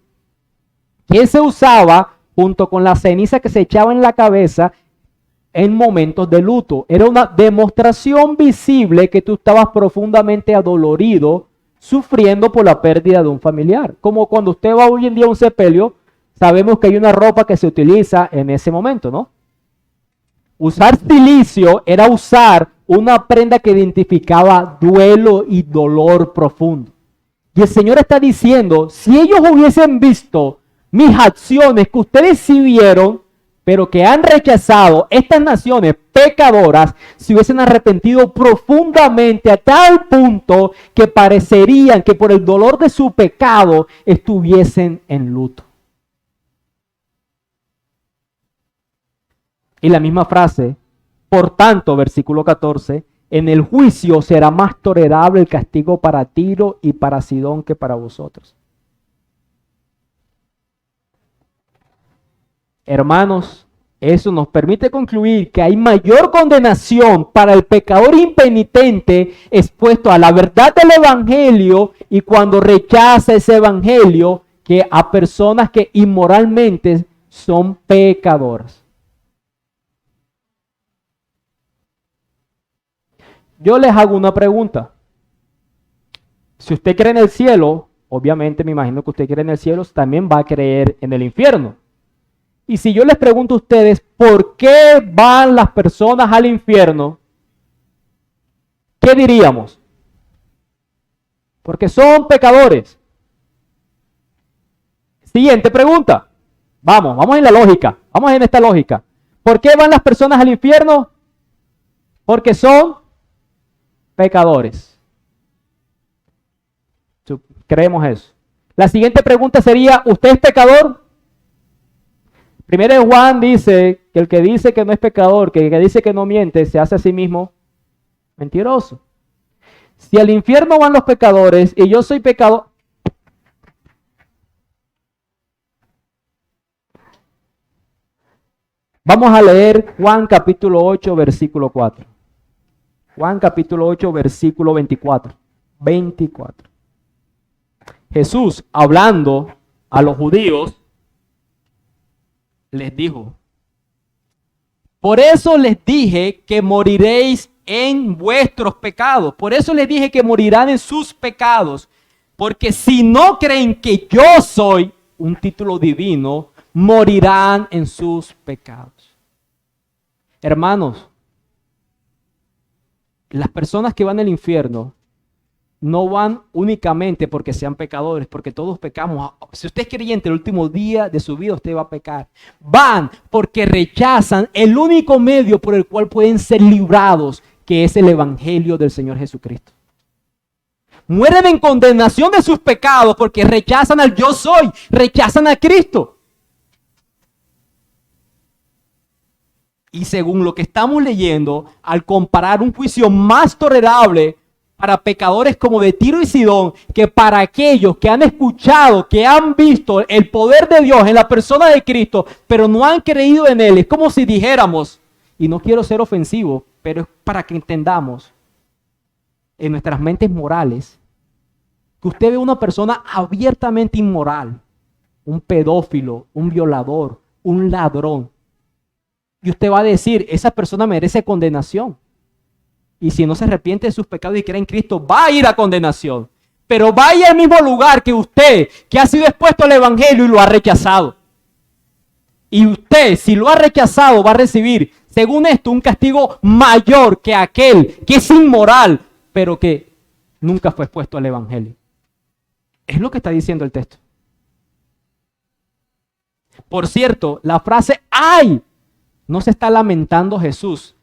que se usaba junto con la ceniza que se echaba en la cabeza en momentos de luto. Era una demostración visible que tú estabas profundamente adolorido, sufriendo por la pérdida de un familiar. Como cuando usted va hoy en día a un sepelio, sabemos que hay una ropa que se utiliza en ese momento, ¿no? Usar silicio era usar una prenda que identificaba duelo y dolor profundo. Y el Señor está diciendo, si ellos hubiesen visto mis acciones que ustedes sí vieron, pero que han rechazado, estas naciones pecadoras se hubiesen arrepentido profundamente a tal punto que parecerían que por el dolor de su pecado estuviesen en luto. Y la misma frase, por tanto, versículo 14, en el juicio será más tolerable el castigo para Tiro y para Sidón que para vosotros. Hermanos, eso nos permite concluir que hay mayor condenación para el pecador impenitente expuesto a la verdad del evangelio y cuando rechaza ese evangelio que a personas que inmoralmente son pecadoras. Yo les hago una pregunta. Si usted cree en el cielo, obviamente me imagino que usted cree en el cielo, también va a creer en el infierno. Y si yo les pregunto a ustedes, ¿por qué van las personas al infierno? ¿Qué diríamos? Porque son pecadores. Siguiente pregunta. Vamos en la lógica. Vamos en esta lógica. ¿Por qué van las personas al infierno? Porque son pecadores. Creemos eso. La siguiente pregunta sería, ¿usted es pecador? Primero Juan dice que el que dice que no es pecador, que el que dice que no miente, se hace a sí mismo mentiroso. Si al infierno van los pecadores y yo soy pecador, vamos a leer Juan capítulo 8, versículo 4. Juan capítulo 8, versículo 24. Jesús, hablando a los judíos, les dijo, por eso les dije que moriréis en vuestros pecados. Por eso les dije que morirán en sus pecados. Porque si no creen que yo soy un título divino, morirán en sus pecados. Hermanos, las personas que van al infierno no van únicamente porque sean pecadores, porque todos pecamos. Si usted es creyente, el último día de su vida usted va a pecar. Van porque rechazan el único medio por el cual pueden ser librados, que es el evangelio del Señor Jesucristo. Mueren en condenación de sus pecados porque rechazan al yo soy, rechazan a Cristo. Y según lo que estamos leyendo, al comparar un juicio más tolerable para pecadores como de Tiro y Sidón, que para aquellos que han escuchado, que han visto el poder de Dios en la persona de Cristo, pero no han creído en Él, es como si dijéramos, y no quiero ser ofensivo, pero es para que entendamos en nuestras mentes morales, que usted ve una persona abiertamente inmoral, un pedófilo, un violador, un ladrón, y usted va a decir, esa persona merece condenación. Y si no se arrepiente de sus pecados y cree en Cristo, va a ir a condenación. Pero vaya al mismo lugar que usted, que ha sido expuesto al evangelio y lo ha rechazado. Y usted, si lo ha rechazado, va a recibir, según esto, un castigo mayor que aquel que es inmoral, pero que nunca fue expuesto al evangelio. Es lo que está diciendo el texto. Por cierto, la frase ¡ay! No se está lamentando Jesús.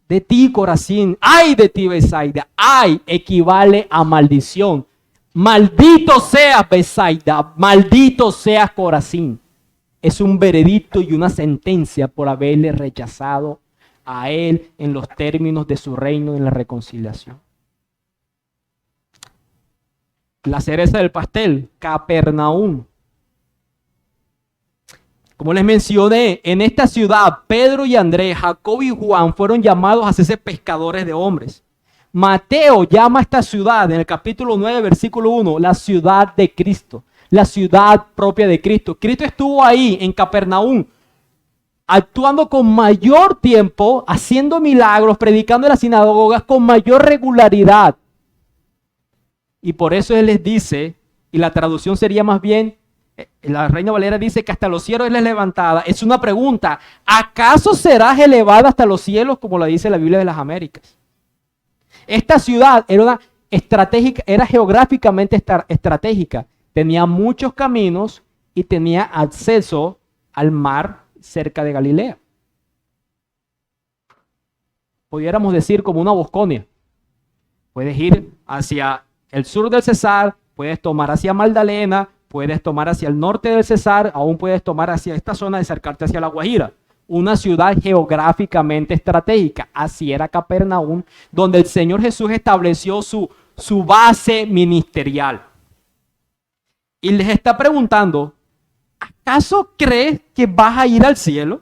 De ti, Corazín, ay de ti, Betsaida, ay equivale a maldición. Maldito seas, Betsaida, maldito seas, Corazín. Es un veredicto y una sentencia por haberle rechazado a él en los términos de su reino en la reconciliación. La cereza del pastel, Capernaum. Como les mencioné, en esta ciudad, Pedro y Andrés, Jacobo y Juan fueron llamados a ser pescadores de hombres. Mateo llama a esta ciudad, en el capítulo 9, versículo 1, la ciudad de Cristo, la ciudad propia de Cristo. Cristo estuvo ahí, en Capernaum, actuando con mayor tiempo, haciendo milagros, predicando en las sinagogas con mayor regularidad. Y por eso Él les dice, y la traducción sería más bien, la Reina Valera dice que hasta los cielos Él es levantada. Es una pregunta, ¿acaso serás elevada hasta los cielos como lo dice la Biblia de las Américas? Esta ciudad era una estratégica, era geográficamente estratégica. Tenía muchos caminos y tenía acceso al mar cerca de Galilea. Pudiéramos decir como una Bosconia. Puedes ir hacia el sur del Cesar, puedes tomar hacia Magdalena, puedes tomar hacia el norte del Cesar, aún puedes tomar hacia esta zona y acercarte hacia La Guajira. Una ciudad geográficamente estratégica. Así era Capernaum, donde el Señor Jesús estableció su base ministerial. Y les está preguntando, ¿acaso crees que vas a ir al cielo?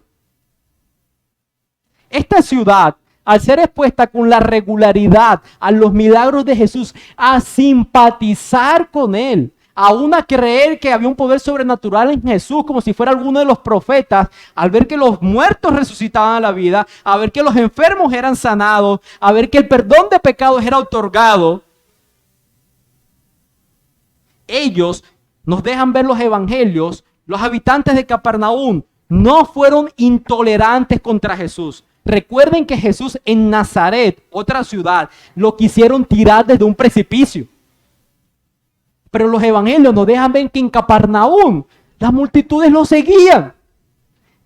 Esta ciudad, al ser expuesta con la regularidad a los milagros de Jesús, a simpatizar con Él, aún a creer que había un poder sobrenatural en Jesús, como si fuera alguno de los profetas, al ver que los muertos resucitaban a la vida, a ver que los enfermos eran sanados, a ver que el perdón de pecados era otorgado, ellos nos dejan ver los evangelios. Los habitantes de Capernaum no fueron intolerantes contra Jesús. Recuerden que Jesús en Nazaret, otra ciudad, lo quisieron tirar desde un precipicio. Pero los evangelios nos dejan ver que en Capernaum las multitudes lo seguían.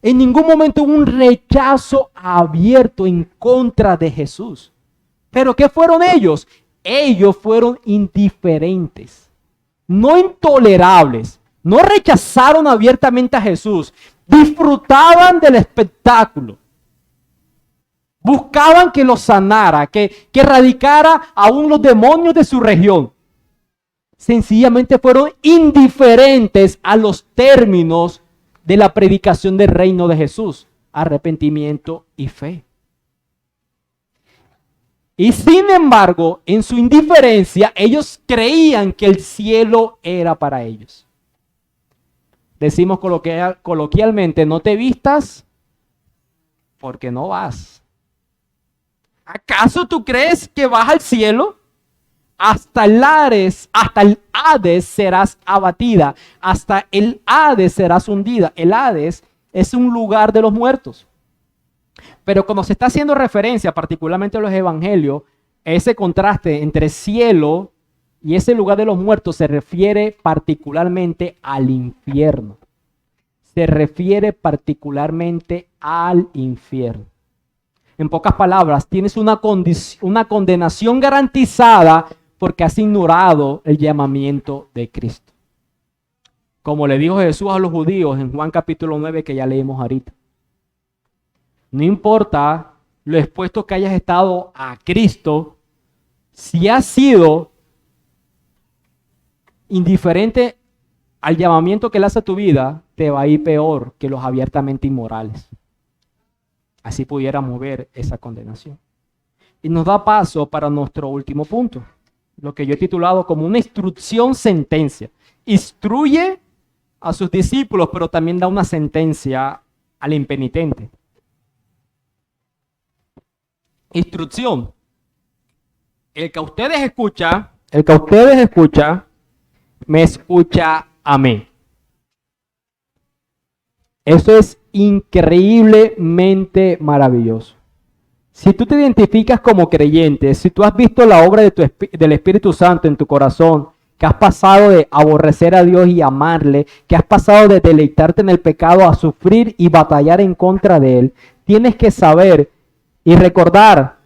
En ningún momento hubo un rechazo abierto en contra de Jesús. ¿Pero qué fueron ellos? Ellos fueron indiferentes, no intolerables. No rechazaron abiertamente a Jesús. Disfrutaban del espectáculo. Buscaban que los sanara, que erradicara aún los demonios de su región. Sencillamente fueron indiferentes a los términos de la predicación del reino de Jesús. Arrepentimiento y fe. Y sin embargo, en su indiferencia, ellos creían que el cielo era para ellos. Decimos coloquialmente, no te vistas porque no vas. ¿Acaso tú crees que vas al cielo? Hasta el Hades serás abatida, hasta el Hades serás hundida. El Hades es un lugar de los muertos. Pero cuando se está haciendo referencia, particularmente en los evangelios, ese contraste entre cielo y ese lugar de los muertos se refiere particularmente al infierno. Se refiere particularmente al infierno. En pocas palabras, tienes una condenación garantizada porque has ignorado el llamamiento de Cristo. Como le dijo Jesús a los judíos en Juan capítulo 9 que ya leímos ahorita. No importa lo expuesto que hayas estado a Cristo, si has sido indiferente al llamamiento que le hace a tu vida, te va a ir peor que los abiertamente inmorales. Así pudiéramos ver esa condenación. Y nos da paso para nuestro último punto, lo que yo he titulado como una instrucción sentencia. Instruye a sus discípulos, pero también da una sentencia al impenitente. Instrucción. El que ustedes escuchan, me escucha a mí. Eso es increíblemente maravilloso. Si tú te identificas como creyente, si tú has visto la obra del Espíritu Santo en tu corazón, que has pasado de aborrecer a Dios y amarle, que has pasado de deleitarte en el pecado a sufrir y batallar en contra de él, tienes que saber y recordar.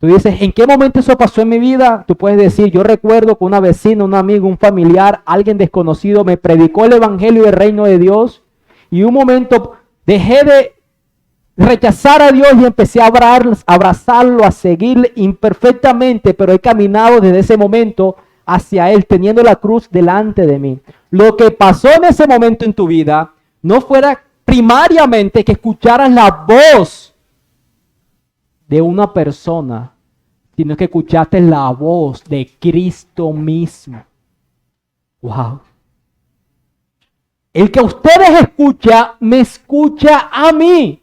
Tú dices, ¿en qué momento eso pasó en mi vida? Tú puedes decir, yo recuerdo que una vecina, un amigo, un familiar, alguien desconocido me predicó el evangelio del reino de Dios y un momento dejé de rechazar a Dios y empecé a abrazarlo, a seguirle imperfectamente, pero he caminado desde ese momento hacia Él, teniendo la cruz delante de mí. Lo que pasó en ese momento en tu vida no fuera primariamente que escucharas la voz de una persona, sino que escuchaste la voz de Cristo mismo. Wow. El que ustedes escuchan, me escucha a mí.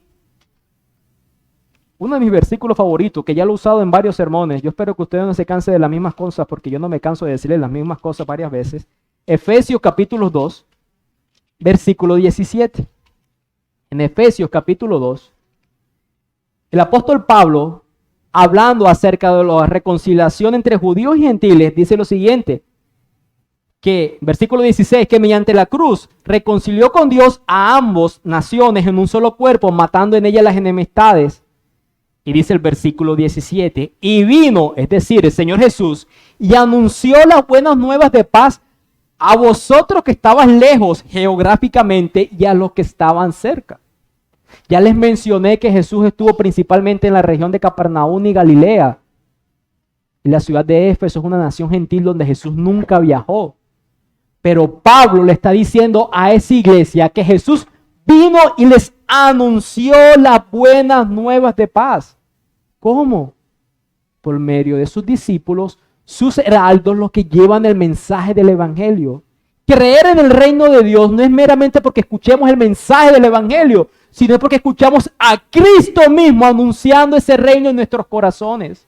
Uno de mis versículos favoritos, que ya lo he usado en varios sermones, yo espero que ustedes no se cansen de las mismas cosas, porque yo no me canso de decirles las mismas cosas varias veces. Efesios capítulo 2, versículo 17. En Efesios capítulo 2, el apóstol Pablo, hablando acerca de la reconciliación entre judíos y gentiles, dice lo siguiente, que, versículo 16, que mediante la cruz reconcilió con Dios a ambos naciones en un solo cuerpo, matando en ella las enemistades. Y dice el versículo 17, y vino, es decir, el Señor Jesús, y anunció las buenas nuevas de paz a vosotros que estabas lejos geográficamente y a los que estaban cerca. Ya les mencioné que Jesús estuvo principalmente en la región de Capernaum y Galilea. Y la ciudad de Éfeso es una nación gentil donde Jesús nunca viajó. Pero Pablo le está diciendo a esa iglesia que Jesús vino y les anunció las buenas nuevas de paz. ¿Cómo? Por medio de sus discípulos, sus heraldos, los que llevan el mensaje del evangelio. Creer en el reino de Dios no es meramente porque escuchemos el mensaje del evangelio, sino porque escuchamos a Cristo mismo anunciando ese reino en nuestros corazones.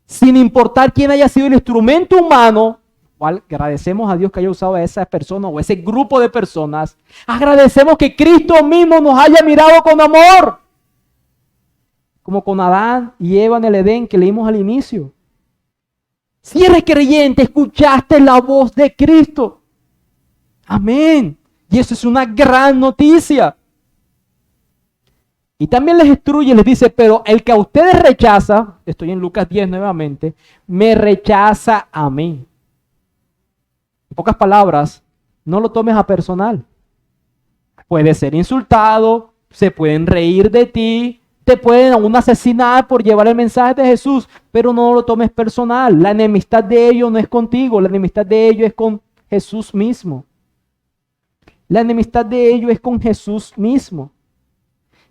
Sin importar quién haya sido el instrumento humano, cual agradecemos a Dios que haya usado a esa persona o ese grupo de personas, agradecemos que Cristo mismo nos haya mirado con amor, como con Adán y Eva en el Edén que leímos al inicio. Si eres creyente, escuchaste la voz de Cristo. Amén. Y eso es una gran noticia. Y también les instruye, les dice, pero el que a ustedes rechaza, estoy en Lucas 10 nuevamente, me rechaza a mí. En pocas palabras, no lo tomes a personal. Puedes ser insultado, se pueden reír de ti, te pueden aún asesinar por llevar el mensaje de Jesús, pero no lo tomes personal. La enemistad de ellos no es contigo, la enemistad de ellos es con Jesús mismo. La enemistad de ellos es con Jesús mismo.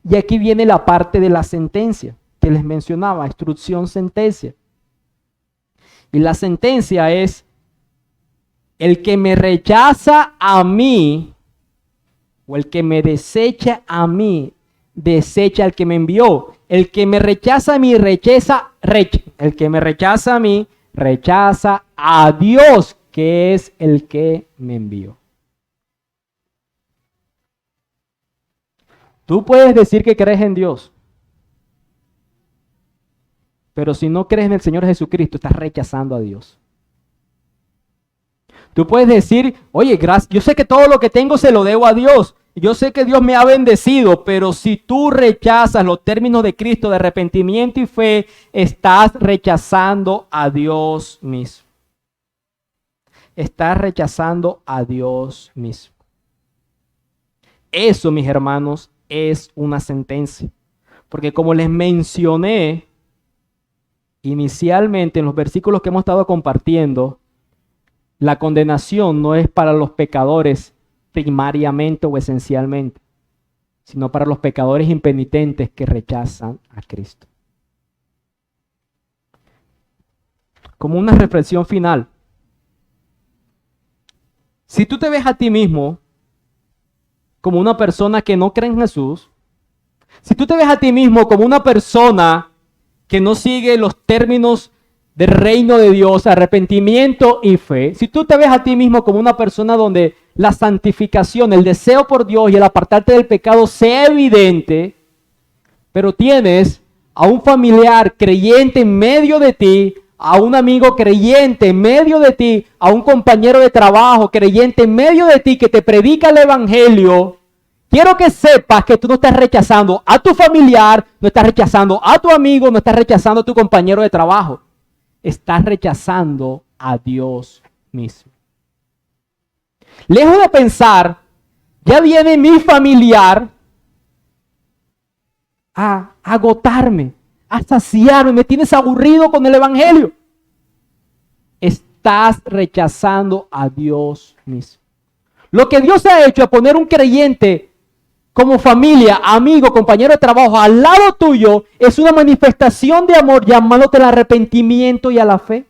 Y aquí viene la parte de la sentencia que les mencionaba, instrucción, sentencia. Y la sentencia es, el que me rechaza a mí, o el que me desecha a mí, desecha al que me envió. El que me rechaza a mí, el que me rechaza a mí, rechaza a Dios, que es el que me envió. Tú puedes decir que crees en Dios, pero si no crees en el Señor Jesucristo, estás rechazando a Dios. Tú puedes decir, oye, gracias, yo sé que todo lo que tengo se lo debo a Dios. Yo sé que Dios me ha bendecido, pero si tú rechazas los términos de Cristo de arrepentimiento y fe, estás rechazando a Dios mismo. Estás rechazando a Dios mismo. Eso, mis hermanos, es una sentencia. Porque como les mencioné inicialmente en los versículos que hemos estado compartiendo, la condenación no es para los pecadores primariamente o esencialmente, sino para los pecadores impenitentes que rechazan a Cristo. Como una reflexión final, si tú te ves a ti mismo como una persona que no cree en Jesús, si tú te ves a ti mismo como una persona que no sigue los términos del reino de Dios, arrepentimiento y fe, si tú te ves a ti mismo como una persona donde la santificación, el deseo por Dios y el apartarte del pecado sea evidente, pero tienes a un familiar creyente en medio de ti, a un amigo creyente en medio de ti, a un compañero de trabajo creyente en medio de ti que te predica el evangelio, quiero que sepas que tú no estás rechazando a tu familiar, no estás rechazando a tu amigo, no estás rechazando a tu compañero de trabajo. Estás rechazando a Dios mismo. Lejos de pensar, ya viene mi familiar a agotarme, a saciarme, me tienes aburrido con el evangelio. Estás rechazando a Dios mismo. Lo que Dios ha hecho es poner un creyente como familia, amigo, compañero de trabajo al lado tuyo, es una manifestación de amor llamándote al arrepentimiento y a la fe.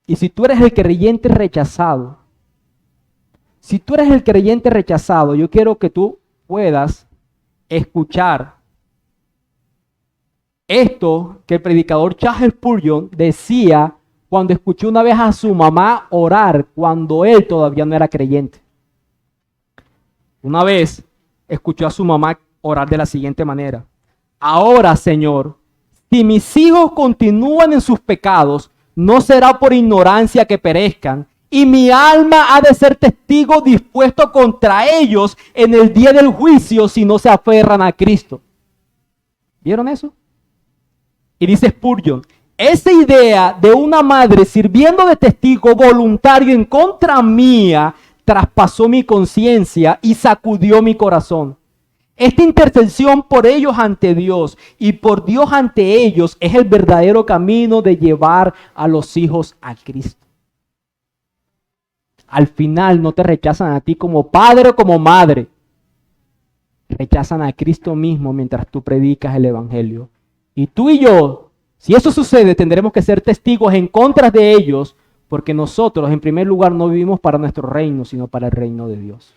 Y si tú eres el creyente rechazado, yo quiero que tú puedas escuchar esto que el predicador Charles Spurgeon decía cuando escuchó una vez a su mamá orar cuando él todavía no era creyente. Una vez escuchó a su mamá orar de la siguiente manera: ahora, Señor, si mis hijos continúan en sus pecados, no será por ignorancia que perezcan, y mi alma ha de ser testigo dispuesto contra ellos en el día del juicio si no se aferran a Cristo. ¿Vieron eso? Y dice Spurgeon: esa idea de una madre sirviendo de testigo voluntario en contra mía traspasó mi conciencia y sacudió mi corazón. Esta intercesión por ellos ante Dios y por Dios ante ellos es el verdadero camino de llevar a los hijos a Cristo. Al final no te rechazan a ti como padre o como madre. Rechazan a Cristo mismo mientras tú predicas el Evangelio. Y tú y yo, si eso sucede, tendremos que ser testigos en contra de ellos, porque nosotros, en primer lugar, no vivimos para nuestro reino, sino para el reino de Dios.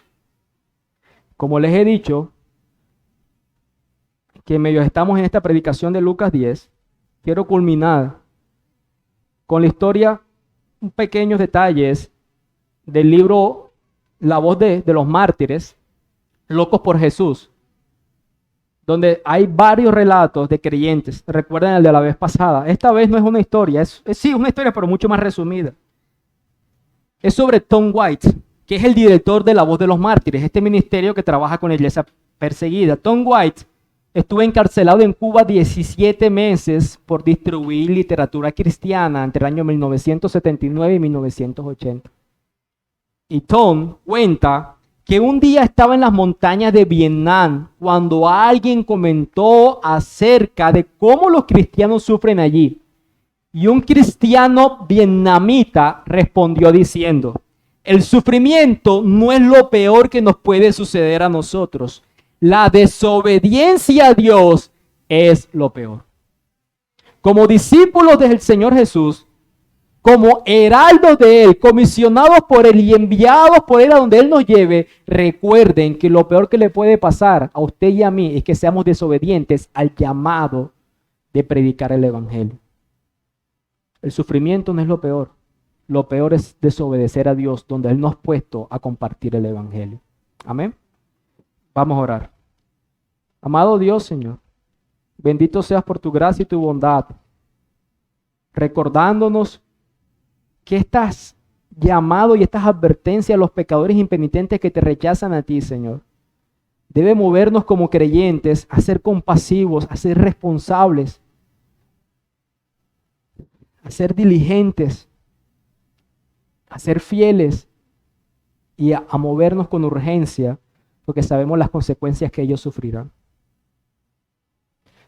Como les he dicho, que medio estamos en esta predicación de Lucas 10, quiero culminar con la historia, pequeños detalles del libro La voz de los mártires, Locos por Jesús, donde hay varios relatos de creyentes. Recuerden el de la vez pasada. Esta vez no es una historia, sí, una historia, pero mucho más resumida. Es sobre Tom White, que es el director de La Voz de los Mártires, este ministerio que trabaja con la iglesia perseguida. Tom White estuvo encarcelado en Cuba 17 meses por distribuir literatura cristiana entre el año 1979 y 1980. Y Tom cuenta que un día estaba en las montañas de Vietnam cuando alguien comentó acerca de cómo los cristianos sufren allí. Y un cristiano vietnamita respondió diciendo: el sufrimiento no es lo peor que nos puede suceder a nosotros. La desobediencia a Dios es lo peor. Como discípulos del Señor Jesús, como heraldos de Él, comisionados por Él y enviados por Él a donde Él nos lleve, recuerden que lo peor que le puede pasar a usted y a mí es que seamos desobedientes al llamado de predicar el Evangelio. El sufrimiento no es lo peor es desobedecer a Dios donde Él nos ha puesto a compartir el Evangelio. Amén. Vamos a orar. Amado Dios, Señor, bendito seas por tu gracia y tu bondad, recordándonos que estás llamado y estas advertencias a los pecadores impenitentes que te rechazan a ti, Señor, debe movernos como creyentes a ser compasivos, a ser responsables, a ser diligentes, a ser fieles y a movernos con urgencia, porque sabemos las consecuencias que ellos sufrirán.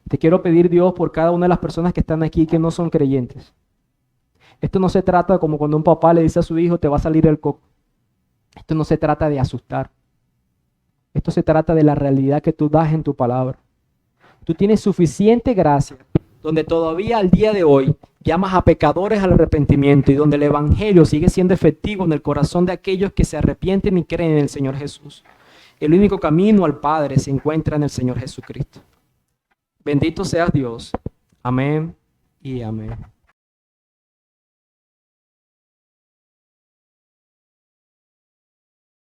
Te quiero pedir, Dios, por cada una de las personas que están aquí que no son creyentes. Esto no se trata como cuando un papá le dice a su hijo: te va a salir el coco. Esto no se trata de asustar. Esto se trata de la realidad que tú das en tu palabra. Tú tienes suficiente gracia, donde todavía al día de hoy llamas a pecadores al arrepentimiento y donde el Evangelio sigue siendo efectivo en el corazón de aquellos que se arrepienten y creen en el Señor Jesús. El único camino al Padre se encuentra en el Señor Jesucristo. Bendito seas Dios. Amén y amén.